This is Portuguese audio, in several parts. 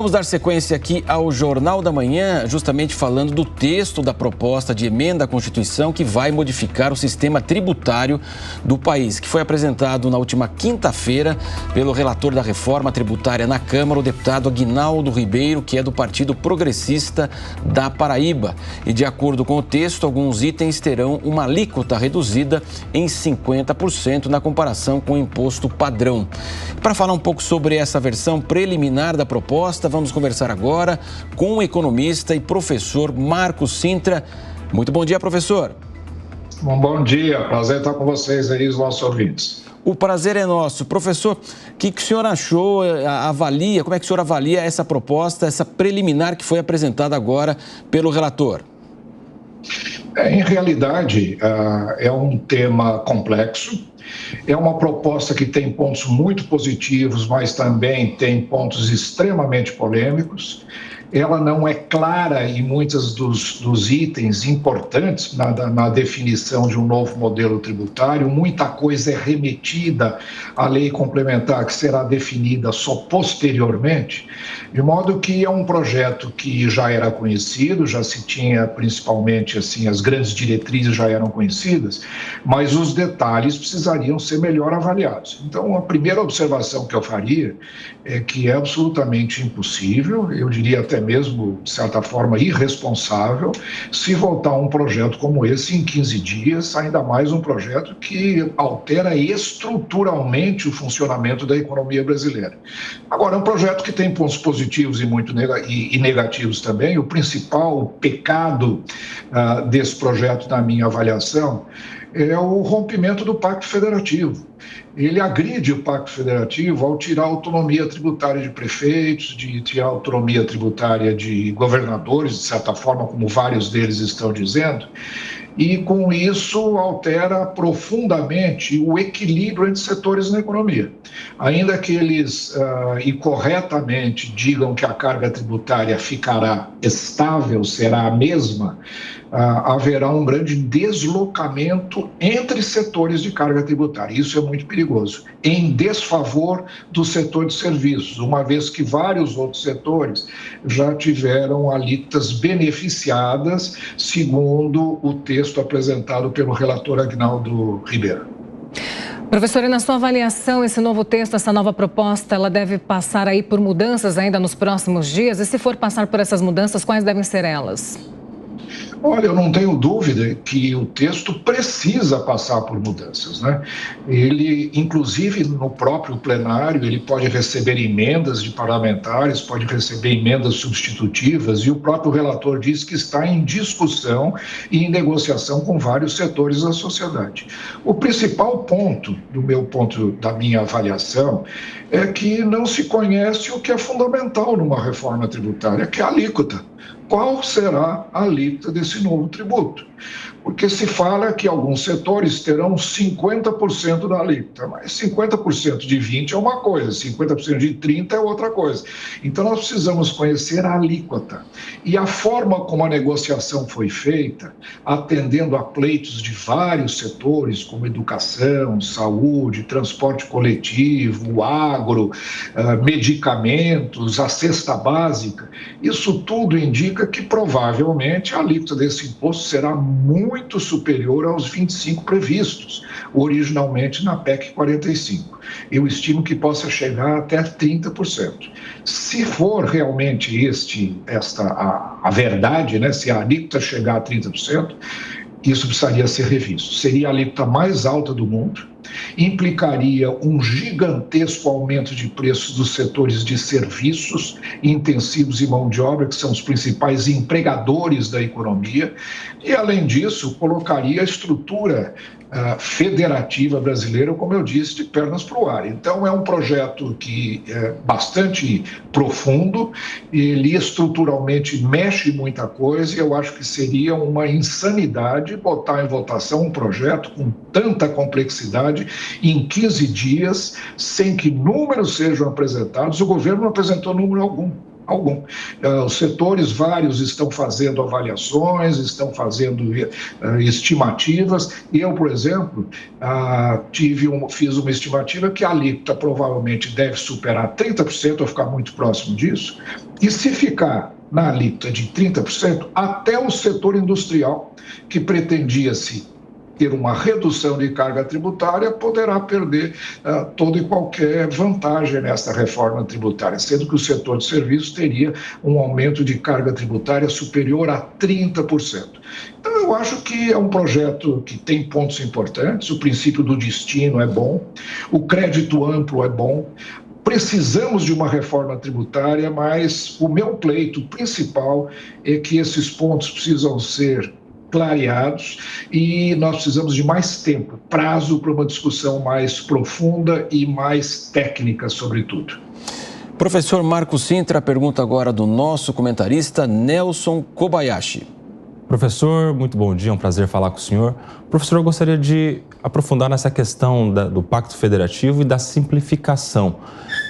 Vamos dar sequência aqui ao Jornal da Manhã, justamente falando do texto da proposta de emenda à Constituição que vai modificar o sistema tributário do país, que foi apresentado na última quinta-feira pelo relator da reforma tributária na Câmara, o deputado Aguinaldo Ribeiro, que é do Partido Progressista da Paraíba. E de acordo com o texto, alguns itens terão uma alíquota reduzida em 50% na comparação com o imposto padrão. Para falar um pouco sobre essa versão preliminar da proposta, vamos conversar agora com o economista e professor Marcos Cintra. Muito bom dia, professor. Bom dia, prazer estar com vocês aí, os nossos ouvintes. O prazer é nosso. Professor, o que o senhor achou, avalia, como é que o senhor avalia essa proposta, essa preliminar que foi apresentada agora pelo relator? Em realidade, é um tema complexo. É uma proposta que tem pontos muito positivos, mas também tem pontos extremamente polêmicos. Ela não é clara em muitos dos itens importantes na definição de um novo modelo tributário. Muita coisa é remetida à lei complementar, que será definida só posteriormente, de modo que é um projeto que já era conhecido, já se tinha principalmente assim, as grandes diretrizes já eram conhecidas, mas os detalhes precisariam ser melhor avaliados. Então, a primeira observação que eu faria é que é absolutamente impossível, eu diria até mesmo, de certa forma, irresponsável, se votar um projeto como esse em 15 dias, ainda mais um projeto que altera estruturalmente o funcionamento da economia brasileira. Agora, é um projeto que tem pontos positivos e negativos também. O principal pecado desse projeto, na minha avaliação, é o rompimento do Pacto Federativo. Ele agride o Pacto Federativo ao tirar a autonomia tributária de prefeitos, de tirar a autonomia tributária de governadores, de certa forma, como vários deles estão dizendo, e com isso altera profundamente o equilíbrio entre setores na economia. Ainda que eles, e corretamente, digam que a carga tributária ficará estável, será a mesma, haverá um grande deslocamento entre setores de carga tributária. Isso é muito perigoso, em desfavor do setor de serviços, uma vez que vários outros setores já tiveram alíquotas beneficiadas, segundo o texto apresentado pelo relator Aguinaldo Ribeiro. Professor, e na sua avaliação, esse novo texto, essa nova proposta, ela deve passar aí por mudanças ainda nos próximos dias? E se for passar por essas mudanças, quais devem ser elas? Olha, eu não tenho dúvida que o texto precisa passar por mudanças, né? Ele, inclusive, no próprio plenário, ele pode receber emendas de parlamentares, pode receber emendas substitutivas, e o próprio relator diz que está em discussão e em negociação com vários setores da sociedade. O principal ponto, da minha avaliação, é que não se conhece o que é fundamental numa reforma tributária, que é a alíquota. Qual será a alíquota desse novo tributo? Porque se fala que alguns setores terão 50% da alíquota, mas 50% de 20 é uma coisa, 50% de 30 é outra coisa. Então nós precisamos conhecer a alíquota. E a forma como a negociação foi feita, atendendo a pleitos de vários setores, como educação, saúde, transporte coletivo, agro, medicamentos, a cesta básica, isso tudo indica que provavelmente a alíquota desse imposto será muito superior aos 25 previstos, originalmente na PEC 45. Eu estimo que possa chegar até 30%. Se for realmente a verdade, né, se a alíquota chegar a 30%, isso precisaria ser revisto. Seria a alíquota mais alta do mundo, implicaria um gigantesco aumento de preços dos setores de serviços intensivos e mão de obra, que são os principais empregadores da economia, e, além disso, colocaria a estrutura federativa brasileira, como eu disse, de pernas para o ar. Então, é um projeto que é bastante profundo, ele estruturalmente mexe muita coisa, e eu acho que seria uma insanidade botar em votação um projeto com tanta complexidade em 15 dias, sem que números sejam apresentados. O governo não apresentou número algum. algum. Os setores vários estão fazendo avaliações, estão fazendo estimativas. E eu, por exemplo, fiz uma estimativa que a alíquota provavelmente deve superar 30%, ou ficar muito próximo disso. E se ficar na alíquota de 30%, até o setor industrial, que pretendia-se ter uma redução de carga tributária, poderá perder toda e qualquer vantagem nessa reforma tributária, sendo que o setor de serviços teria um aumento de carga tributária superior a 30%. Então, eu acho que é um projeto que tem pontos importantes, o princípio do destino é bom, o crédito amplo é bom. Precisamos de uma reforma tributária, mas o meu pleito principal é que esses pontos precisam ser clareados e nós precisamos de mais tempo, prazo para uma discussão mais profunda e mais técnica, sobretudo. Professor Marcos Sintra, pergunta agora do nosso comentarista Nelson Kobayashi. Professor, muito bom dia, é um prazer falar com o senhor. Professor, eu gostaria de aprofundar nessa questão do Pacto Federativo e da simplificação.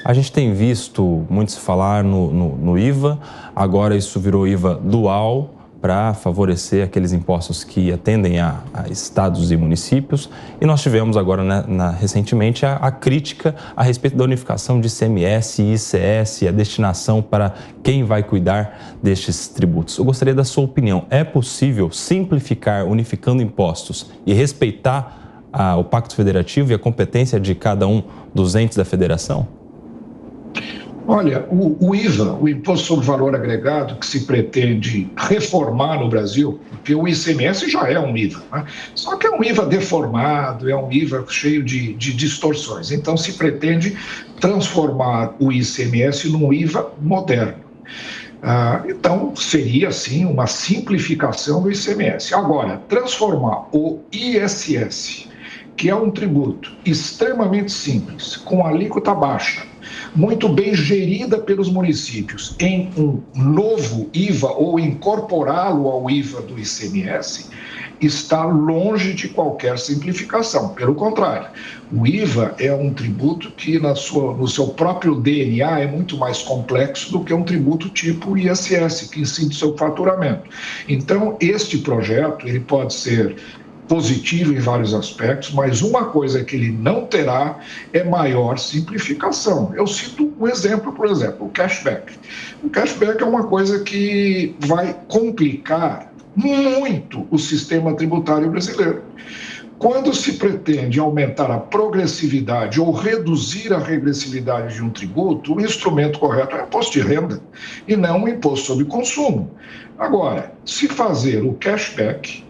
A gente tem visto muito se falar no IVA, agora isso virou IVA dual, para favorecer aqueles impostos que atendem a estados e municípios. E nós tivemos agora, recentemente, a crítica a respeito da unificação de ICMS e ICS, a destinação para quem vai cuidar destes tributos. Eu gostaria da sua opinião. É possível simplificar unificando impostos e respeitar o Pacto Federativo e a competência de cada um dos entes da federação? Olha, o IVA, o Imposto sobre Valor Agregado, que se pretende reformar no Brasil, porque o ICMS já é um IVA, né? Só que é um IVA deformado, é um IVA cheio de distorções. Então, se pretende transformar o ICMS num IVA moderno. Então, seria, sim, uma simplificação do ICMS. Agora, transformar o ISS, que é um tributo extremamente simples, com alíquota baixa, muito bem gerida pelos municípios, em um novo IVA ou incorporá-lo ao IVA do ICMS, está longe de qualquer simplificação. Pelo contrário, o IVA é um tributo que no seu próprio DNA é muito mais complexo do que um tributo tipo ISS, que incide seu faturamento. Então, este projeto ele pode ser positivo em vários aspectos, mas uma coisa que ele não terá é maior simplificação. Eu cito um exemplo, por exemplo, o cashback. O cashback é uma coisa que vai complicar muito o sistema tributário brasileiro. Quando se pretende aumentar a progressividade ou reduzir a regressividade de um tributo, o instrumento correto é o imposto de renda e não o imposto sobre consumo. Agora, se fazer o cashback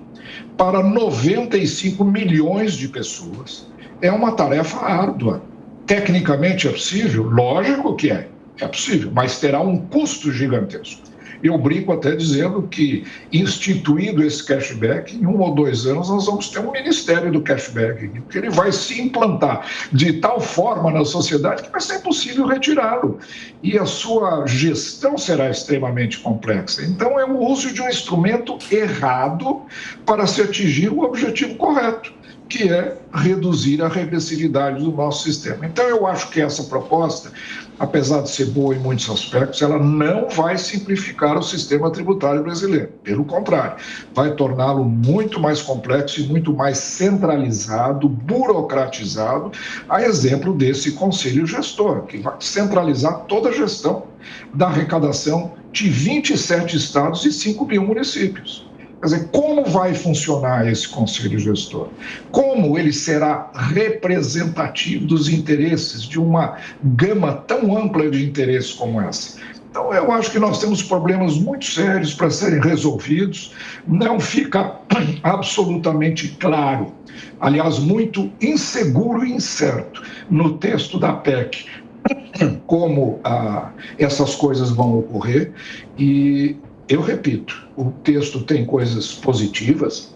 para 95 milhões de pessoas, é uma tarefa árdua. Tecnicamente é possível? Lógico que é possível, mas terá um custo gigantesco. Eu brinco até dizendo que, instituído esse cashback, em 1 ou 2 anos nós vamos ter um ministério do cashback, porque ele vai se implantar de tal forma na sociedade que vai ser impossível retirá-lo. E a sua gestão será extremamente complexa. Então, é o uso de um instrumento errado para se atingir o objetivo correto, que é reduzir a regressividade do nosso sistema. Então, eu acho que essa proposta, apesar de ser boa em muitos aspectos, ela não vai simplificar o sistema tributário brasileiro. Pelo contrário, vai torná-lo muito mais complexo e muito mais centralizado, burocratizado, a exemplo desse Conselho Gestor, que vai centralizar toda a gestão da arrecadação de 27 estados e 5 mil municípios. Quer dizer, como vai funcionar esse Conselho Gestor? Como ele será representativo dos interesses de uma gama tão ampla de interesses como essa? Então, eu acho que nós temos problemas muito sérios para serem resolvidos. Não fica absolutamente claro, aliás, muito inseguro e incerto no texto da PEC como essas coisas vão ocorrer. E eu repito, o texto tem coisas positivas,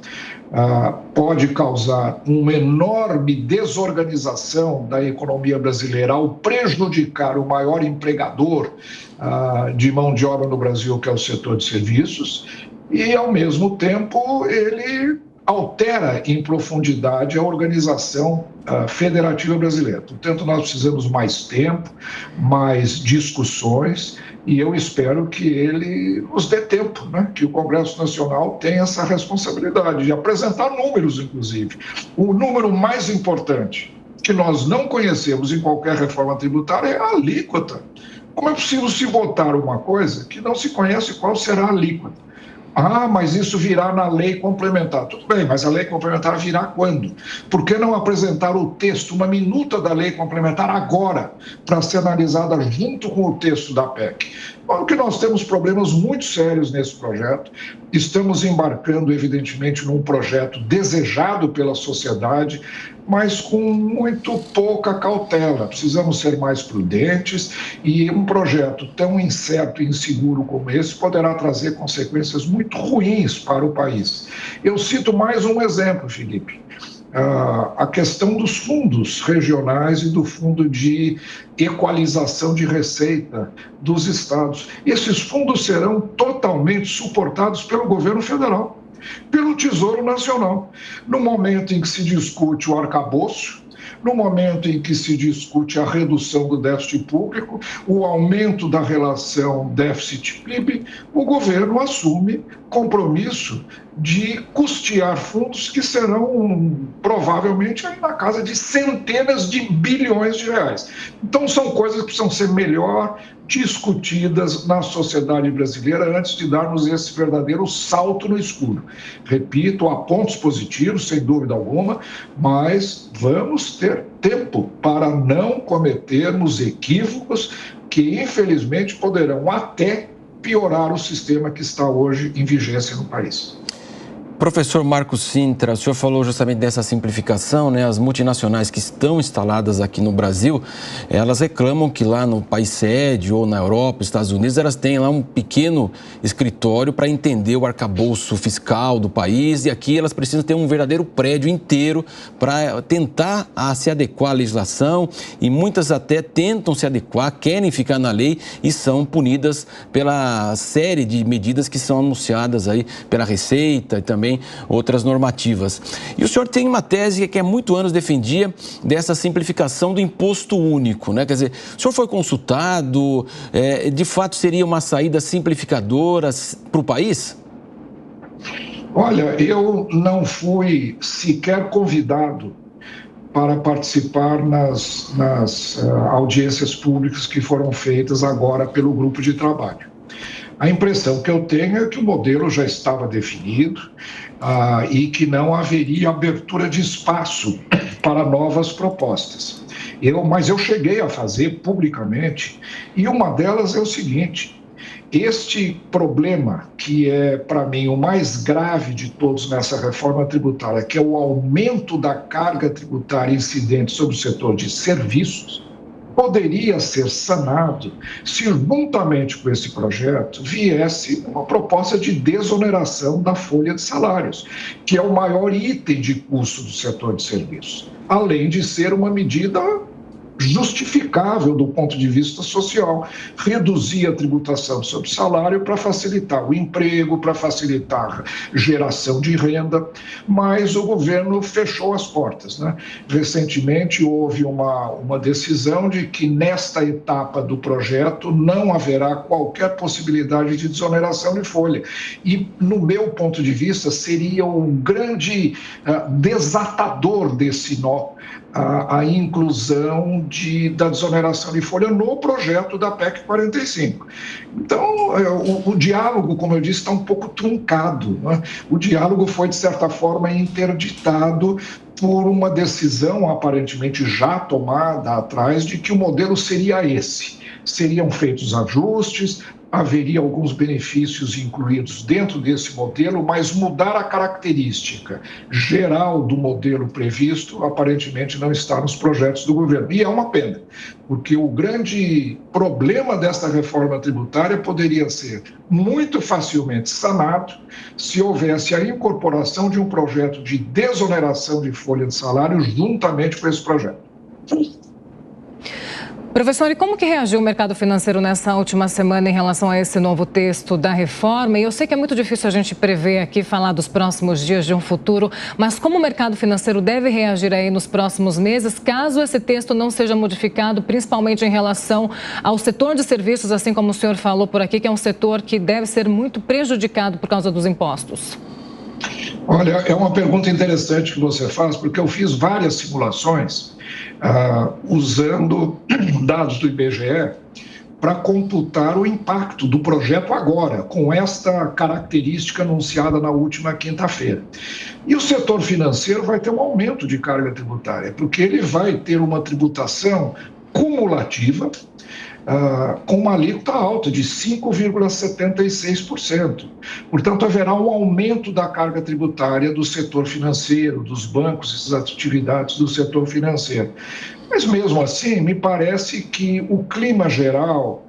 pode causar uma enorme desorganização da economia brasileira ao prejudicar o maior empregador de mão de obra no Brasil, que é o setor de serviços, e, ao mesmo tempo, ele altera em profundidade a organização federativa brasileira. Portanto, nós precisamos mais tempo, mais discussões, e eu espero que ele nos dê tempo, né? Que o Congresso Nacional tenha essa responsabilidade de apresentar números, inclusive. O número mais importante que nós não conhecemos em qualquer reforma tributária é a alíquota. Como é possível se votar uma coisa que não se conhece qual será a alíquota? Ah, mas isso virá na lei complementar. Tudo bem, mas a lei complementar virá quando? Por que não apresentar o texto, uma minuta da lei complementar agora, para ser analisada junto com o texto da PEC? Porque nós temos problemas muito sérios nesse projeto. Estamos embarcando, evidentemente, num projeto desejado pela sociedade, mas com muito pouca cautela. Precisamos ser mais prudentes e um projeto tão incerto e inseguro como esse poderá trazer consequências muito ruins para o país. Eu cito mais um exemplo, Felipe. A questão dos fundos regionais e do fundo de equalização de receita dos estados. Esses fundos serão totalmente suportados pelo governo federal, pelo Tesouro Nacional. No momento em que se discute o arcabouço, no momento em que se discute a redução do déficit público, o aumento da relação déficit-PIB, o governo assume compromisso de custear fundos que serão provavelmente na casa de centenas de bilhões de reais. Então são coisas que precisam ser melhor discutidas na sociedade brasileira antes de darmos esse verdadeiro salto no escuro. Repito, há pontos positivos, sem dúvida alguma, mas vamos ter tempo para não cometermos equívocos que, infelizmente, poderão até piorar o sistema que está hoje em vigência no país. Professor Marcos Cintra, o senhor falou justamente dessa simplificação, né? As multinacionais que estão instaladas aqui no Brasil, elas reclamam que lá no país sede ou na Europa, Estados Unidos, elas têm lá um pequeno escritório para entender o arcabouço fiscal do país, e aqui elas precisam ter um verdadeiro prédio inteiro para tentar se adequar à legislação, e muitas até tentam se adequar, querem ficar na lei e são punidas pela série de medidas que são anunciadas aí pela Receita e também outras normativas. E o senhor tem uma tese que há muitos anos defendia dessa simplificação do imposto único, né? Quer dizer, o senhor foi consultado, de fato seria uma saída simplificadora para o país? Olha, eu não fui sequer convidado para participar nas audiências públicas que foram feitas agora pelo grupo de trabalho. A impressão que eu tenho é que o modelo já estava definido e que não haveria abertura de espaço para novas propostas. Mas eu cheguei a fazer publicamente, e uma delas é o seguinte: este problema, que é, para mim, o mais grave de todos nessa reforma tributária, que é o aumento da carga tributária incidente sobre o setor de serviços, poderia ser sanado se, juntamente com esse projeto, viesse uma proposta de desoneração da folha de salários, que é o maior item de custo do setor de serviços, além de ser uma medida justificável do ponto de vista social, reduzir a tributação sobre salário para facilitar o emprego, para facilitar geração de renda, mas o governo fechou as portas, né? Recentemente houve uma decisão de que nesta etapa do projeto não haverá qualquer possibilidade de desoneração de folha, e no meu ponto de vista seria um grande desatador desse nó a inclusão da desoneração de folha no projeto da PEC 45. Então, o diálogo, como eu disse, está um pouco truncado, né? O diálogo foi, de certa forma, interditado por uma decisão aparentemente já tomada atrás de que o modelo seria esse. Seriam feitos ajustes, haveria alguns benefícios incluídos dentro desse modelo, mas mudar a característica geral do modelo previsto aparentemente não está nos projetos do governo. E é uma pena, porque o grande problema desta reforma tributária poderia ser muito facilmente sanado se houvesse a incorporação de um projeto de desoneração de folha de salário juntamente com esse projeto. Professor, e como que reagiu o mercado financeiro nessa última semana em relação a esse novo texto da reforma? E eu sei que é muito difícil a gente prever aqui, falar dos próximos dias de um futuro, mas como o mercado financeiro deve reagir aí nos próximos meses, caso esse texto não seja modificado, principalmente em relação ao setor de serviços, assim como o senhor falou por aqui, que é um setor que deve ser muito prejudicado por causa dos impostos? Olha, é uma pergunta interessante que você faz, porque eu fiz várias simulações usando dados do IBGE para computar o impacto do projeto agora, com esta característica anunciada na última quinta-feira. E o setor financeiro vai ter um aumento de carga tributária, porque ele vai ter uma tributação cumulativa, com uma alíquota alta de 5,76%. Portanto, haverá um aumento da carga tributária do setor financeiro, dos bancos e das atividades do setor financeiro. Mas, mesmo assim, me parece que o clima geral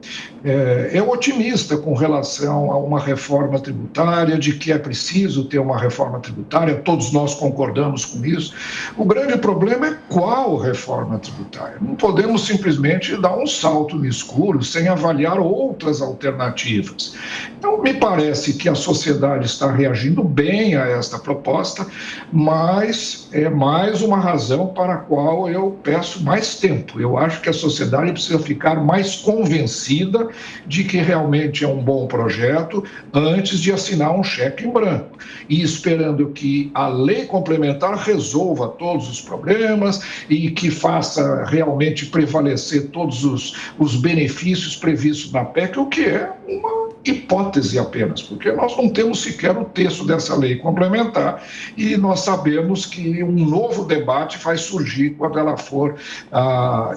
é otimista com relação a uma reforma tributária, de que é preciso ter uma reforma tributária, todos nós concordamos com isso. O grande problema é qual reforma tributária. Não podemos simplesmente dar um salto no escuro sem avaliar outras alternativas. Então, me parece que a sociedade está reagindo bem a esta proposta, mas é mais uma razão para a qual eu peço mais tempo. Eu acho que a sociedade precisa ficar mais convencida de que realmente é um bom projeto antes de assinar um cheque em branco. E esperando que a lei complementar resolva todos os problemas e que faça realmente prevalecer todos os benefícios previstos na PEC, o que é uma hipótese apenas, porque nós não temos sequer o texto dessa lei complementar e nós sabemos que um novo debate vai surgir quando ela for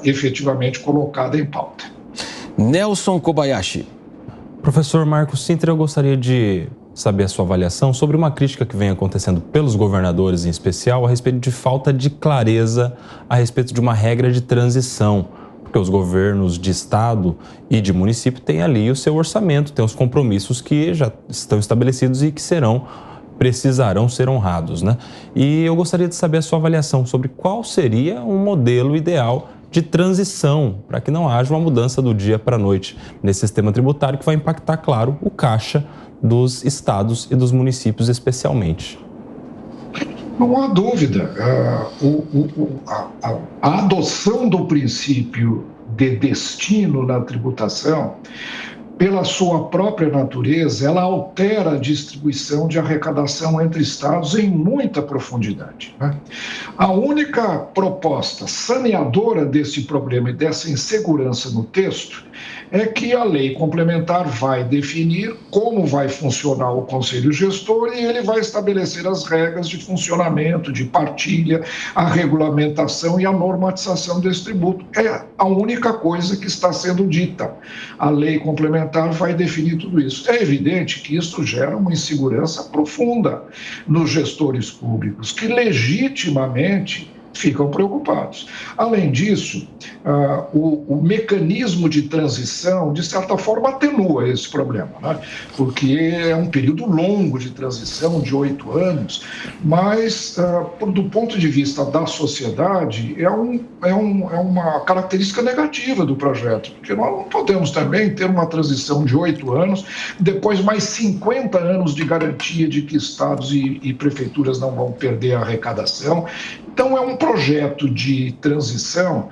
efetivamente colocada em pauta. Nelson Kobayashi. Professor Marcos Sintra, eu gostaria de saber a sua avaliação sobre uma crítica que vem acontecendo pelos governadores, em especial, a respeito de falta de clareza a respeito de uma regra de transição. Porque os governos de estado e de município têm ali o seu orçamento, têm os compromissos que já estão estabelecidos e que precisarão ser honrados, né? E eu gostaria de saber a sua avaliação sobre qual seria um modelo ideal de transição para que não haja uma mudança do dia para a noite nesse sistema tributário que vai impactar, claro, o caixa dos estados e dos municípios especialmente. Não há dúvida, a adoção do princípio de destino na tributação, pela sua própria natureza, ela altera a distribuição de arrecadação entre estados em muita profundidade, né? A única proposta saneadora desse problema e dessa insegurança no texto é que a lei complementar vai definir como vai funcionar o Conselho Gestor e ele vai estabelecer as regras de funcionamento, de partilha, a regulamentação e a normatização desse tributo. É a única coisa que está sendo dita. A lei complementar vai definir tudo isso. É evidente que isso gera uma insegurança profunda nos gestores públicos, que legitimamente ficam preocupados. Além disso, o mecanismo de transição, de certa forma, atenua esse problema, né? Porque é um período longo de transição, de 8 anos, mas, do ponto de vista da sociedade, é uma característica negativa do projeto, porque nós não podemos também ter uma transição de 8 anos, depois mais 50 anos de garantia de que estados e prefeituras não vão perder a arrecadação. Então, é um projeto de transição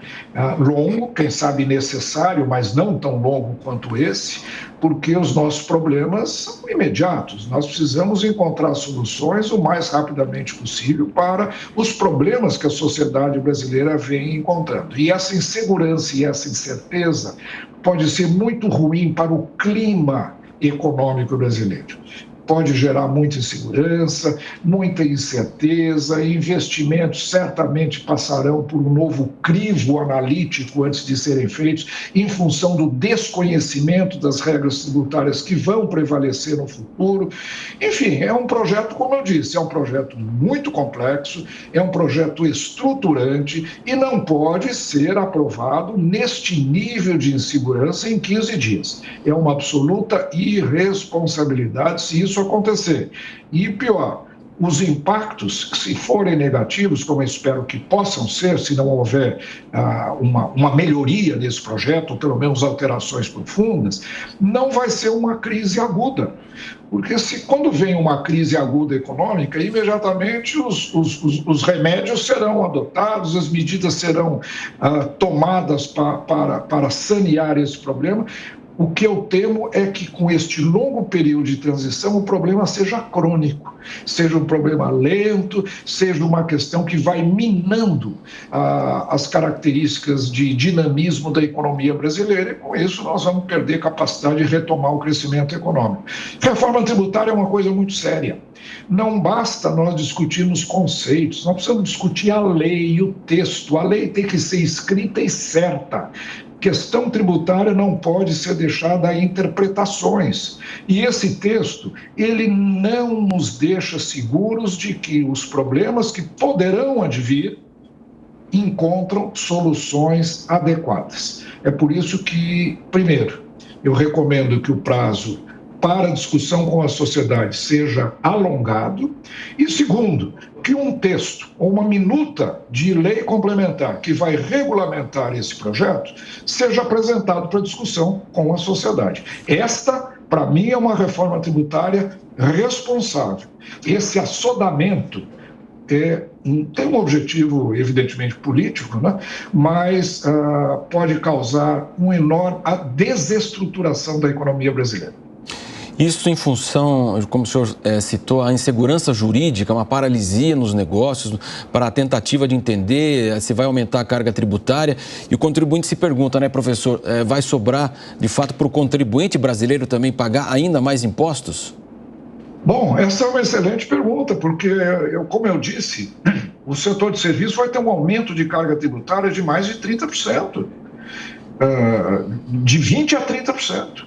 longo, quem sabe necessário, mas não tão longo quanto esse, porque os nossos problemas são imediatos. Nós precisamos encontrar soluções o mais rapidamente possível para os problemas que a sociedade brasileira vem encontrando. E essa insegurança e essa incerteza pode ser muito ruim para o clima econômico brasileiro. Pode gerar muita insegurança, muita incerteza, investimentos certamente passarão por um novo crivo analítico antes de serem feitos, em função do desconhecimento das regras tributárias que vão prevalecer no futuro. Enfim, é um projeto, como eu disse, é um projeto muito complexo, é um projeto estruturante e não pode ser aprovado neste nível de insegurança em 15 dias. É uma absoluta irresponsabilidade se isso acontecer. E pior, os impactos, se forem negativos, como eu espero que possam ser, se não houver uma melhoria nesse projeto, ou pelo menos alterações profundas, não vai ser uma crise aguda. Porque quando vem uma crise aguda econômica, imediatamente os remédios serão adotados, as medidas serão tomadas para sanear esse problema. O que eu temo é que, com este longo período de transição, o problema seja crônico, seja um problema lento, seja uma questão que vai minando as características de dinamismo da economia brasileira, e com isso nós vamos perder capacidade de retomar o crescimento econômico. Reforma tributária é uma coisa muito séria. Não basta nós discutirmos conceitos, nós precisamos discutir a lei, o texto. A lei tem que ser escrita e certa. Questão tributária não pode ser deixada a interpretações. E esse texto, ele não nos deixa seguros de que os problemas que poderão advir encontram soluções adequadas. É por isso que, primeiro, eu recomendo que o prazo para discussão com a sociedade seja alongado, e segundo, que um texto ou uma minuta de lei complementar que vai regulamentar esse projeto seja apresentado para discussão com a sociedade. Esta, para mim, é uma reforma tributária responsável. Esse assodamento tem um objetivo, evidentemente, político, né? Mas pode causar uma enorme desestruturação da economia brasileira. Isso em função, como o senhor citou, a insegurança jurídica, uma paralisia nos negócios, para a tentativa de entender se vai aumentar a carga tributária. E o contribuinte se pergunta, né, professor, vai sobrar, de fato, para o contribuinte brasileiro também pagar ainda mais impostos? Bom, essa é uma excelente pergunta, porque, como eu disse, o setor de serviços vai ter um aumento de carga tributária de mais de 30%, de 20% a 30%.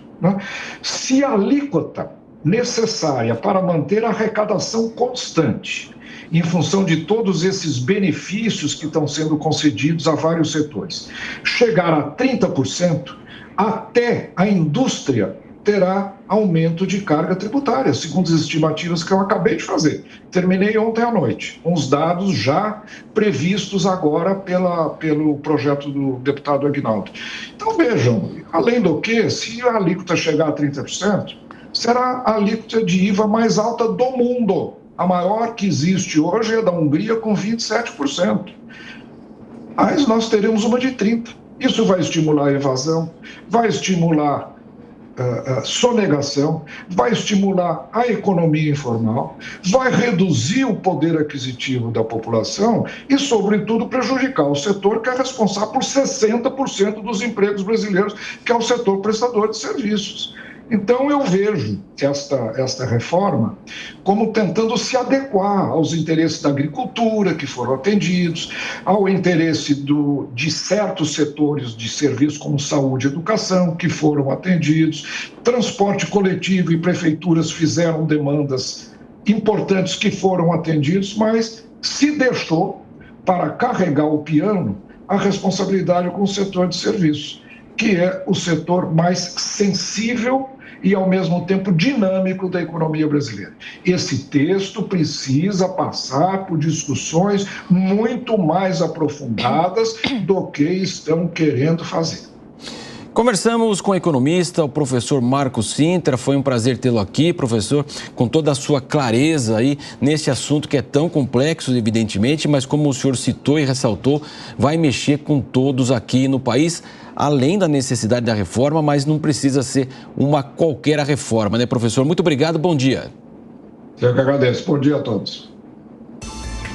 Se a alíquota necessária para manter a arrecadação constante, em função de todos esses benefícios que estão sendo concedidos a vários setores, chegar a 30%, até a indústria terá aumento de carga tributária, segundo as estimativas que eu acabei de fazer. Terminei ontem à noite, com os dados já previstos agora pelo projeto do deputado Aguinaldo. Então, vejam, além do que, se a alíquota chegar a 30%, será a alíquota de IVA mais alta do mundo. A maior que existe hoje é da Hungria, com 27%. Mas nós teremos uma de 30%. Isso vai estimular a evasão, vai estimular sonegação, vai estimular a economia informal, vai reduzir o poder aquisitivo da população e, sobretudo, prejudicar o setor que é responsável por 60% dos empregos brasileiros, que é o setor prestador de serviços. Então, eu vejo esta reforma como tentando se adequar aos interesses da agricultura, que foram atendidos, ao interesse de certos setores de serviços, como saúde e educação, que foram atendidos, transporte coletivo e prefeituras fizeram demandas importantes que foram atendidos, mas se deixou para carregar o piano a responsabilidade com o setor de serviços, que é o setor mais sensível e, ao mesmo tempo, dinâmico da economia brasileira. Esse texto precisa passar por discussões muito mais aprofundadas do que estão querendo fazer. Conversamos com o economista, o professor Marcos Sintra. Foi um prazer tê-lo aqui, professor, com toda a sua clareza aí nesse assunto que é tão complexo, evidentemente, mas como o senhor citou e ressaltou, vai mexer com todos aqui no país, além da necessidade da reforma, mas não precisa ser uma qualquer reforma, né, professor? Muito obrigado, bom dia. Eu que agradeço. Bom dia a todos.